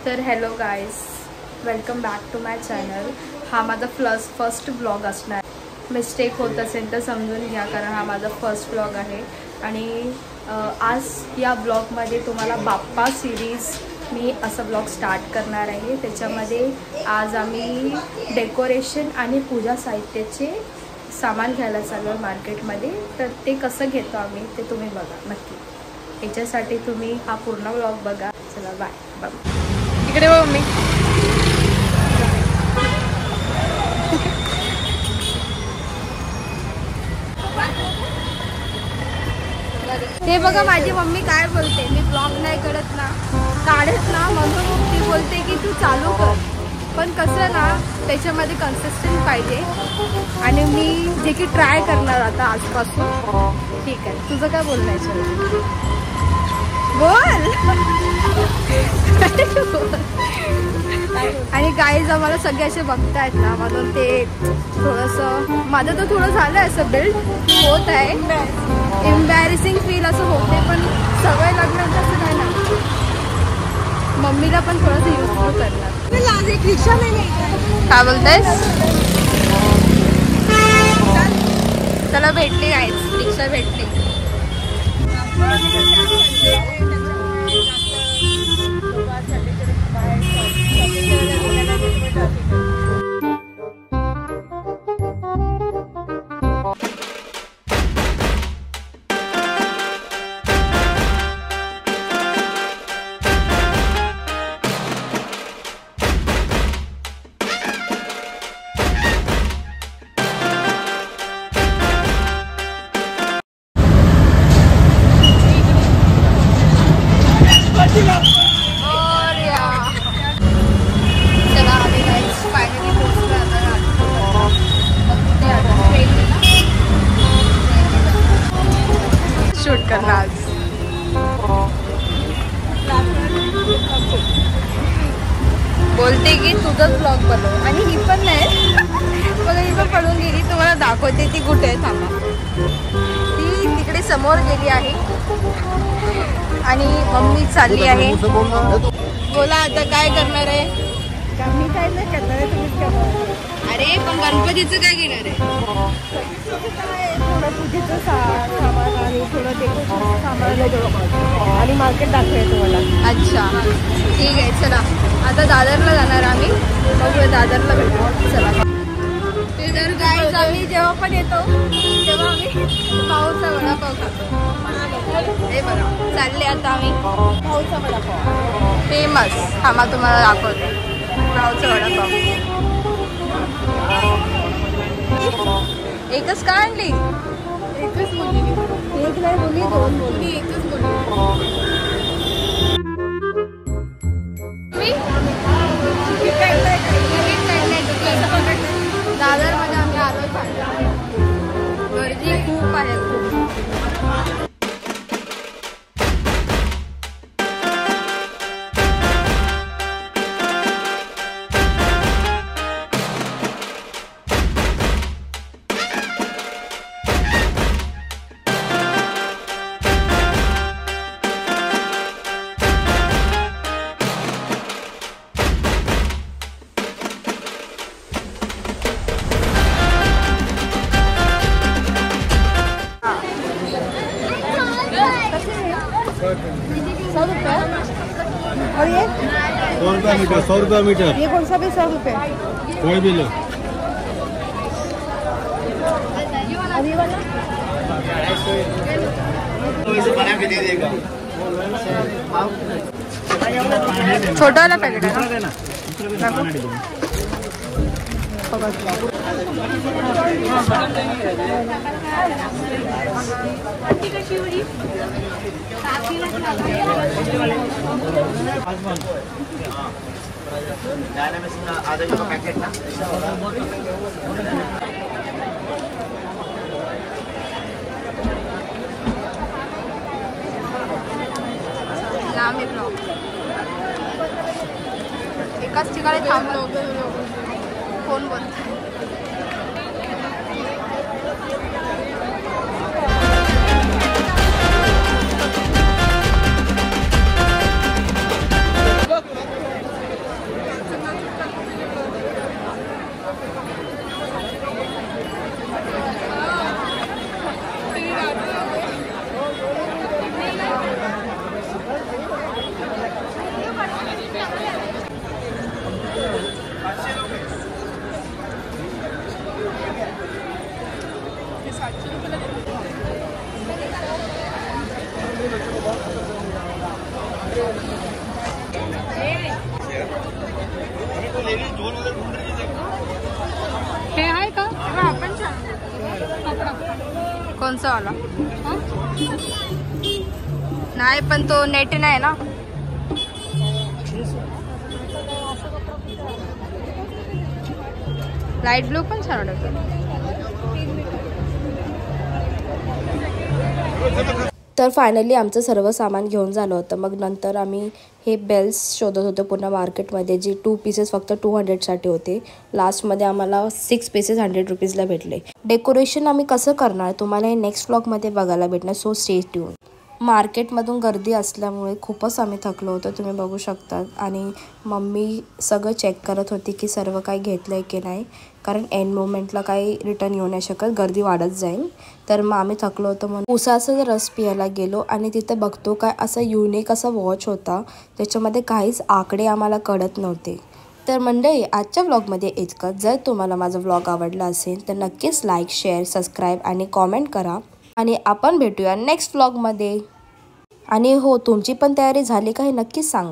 तर hello guys, welcome back to my channel. हा माझा फर्स्ट ब्लॉग असणार. मिस्टेक होत असेल तर समजून घ्या, कारण हा माझा फर्स्ट ब्लॉग आहे. आणि आज या ब्लॉगमध्ये तुम्हाला बाप्पा सिरीज मी असं ब्लॉग स्टार्ट करणार आहे. त्याच्यामध्ये आज आम्ही डेकोरेशन आणि पूजा साहित्याचे सामान घ्यायला चाललो मार्केटमध्ये. तर ते कसं घेतो आम्ही ते तुम्ही बघा नक्की. याच्यासाठी तुम्ही हा पूर्ण ब्लॉग बघा. चला बाय बाय. इकडे बघ मी ते बघा माझी मम्मी काय बोलते, मी ब्लॉग नाही करत ना, काढत ना, म्हणून ती बोलते की तू चालू कर. पण कसं ना, त्याच्यामध्ये कन्सिस्टंट पाहिजे. आणि मी जे की ट्राय करणार आता आजपासून. ठीक आहे, तुझं काय बोलण्याचं बोल. आणि गाईज आम्हाला सगळे असे बघतायत ना, म्हणून ते थोडंसं माझं तर थोडं झालं असं बिल्ड होत आहे. एम्बॅरेसिंग फील असं होते, पण सवय लागणार असं नाही ना. मम्मीला पण थोडंसं युजफुल करणार. काय बोलतेस? चला भेटली गाईज, रिक्षा भेटली. बोलते की तुझंच ब्लॉग बनव. आणि ही पण नाही बघा, ही पण पडून गेली. तुम्हाला दाखवते ती कुठे आहे, थांबा. ती तिकडे समोर गेली आहे आणि मम्मी चालली आहे. बोला आता काय करणार आहे? मी काय नाही करणार आहे, तुम्हीच करणार. अरे पण गणपतीचं काय घेणार आहे? थोडं पूजेचं सामान आणि थोडं डेकोरेशन सामान आणि मार्केट दाखवूया तुम्हाला. अच्छा ठीक आहे, चला आता दादरला जाणार आम्ही. बघूया दादरला भेटू. चला. ते जर गाईज आम्ही जेव्हा पण येतो तेव्हा आम्ही पावचा वडापाव खातो. हे बरं, चालले आता आम्ही पावचा वडापाव फेमस. थांबा तुम्हाला दाखवते पावचा वडापाव. एकच का आणली? एकच बोलली. एक नाही बोलली, दोन बोलली. एकच बोलली. दादरमध्ये आम्ही आलो. गर्दी खूप आहे, खूप. और ये 100 रुपया मीटर. 100 रुपया मीटर. ये कौन सा भी 100 रुपये? कोई भी लो. और ये वाला बना के दे देगा. छोटा वाला पैकेट है ना? आधा किलो पैकेट ना. लांब आहे ब्लॉग. एकाच ठिकाणी थांबलो. फोन बंद. लोणचं आला नाही, पण तो नेट नाही ना. लाईट ब्लू पण छान वाटत. तर फायनली आमचं सर्व सामान घेऊन झालं होतं. मग नंतर आम्ही हे बेल्स शोधत होतो पूर्ण मार्केटमध्ये, जे 2 पीसेस फक्त 200साठी होते. लास्टमध्ये आम्हाला 6 पीसेस 100 रुपीजला भेटले. डेकोरेशन आम्ही कसं करणार तुम्हाला हे नेक्स्ट व्लॉगमध्ये बघायला भेटणार, सो स्टे ट्यून. मार्केटमधून गर्दी असल्यामुळे खूपच आम्ही थकलो होतो, तुम्ही बघू शकता. आणि मम्मी सगळं चेक करत होती की सर्व काही घेतलं आहे की नाही, कारण एंड मोमेंटला काही रिटर्न येऊ नाही शकत, गर्दी वाढत जाईल. तर मग आम्ही थकलो होतो म्हणून उसाचा रस पियाला गेलो. आणि तिथे बघतो काय असा युनिक असा वॉच होता, त्याच्यामध्ये काहीच आकडे आम्हाला कळत नव्हते. तर मंडळी आजच्या व्लॉगमध्ये इतकंच. जर तुम्हाला माझा व्लॉग आवडला असेल तर नक्कीच लाईक, शेअर, सबस्क्राईब आणि कॉमेंट करा. आणि आपण भेटूया नेक्स्ट व्लॉगमध्ये. आणि हो, तुमची पण तयारी झाली का हे नक्कीच सांगा.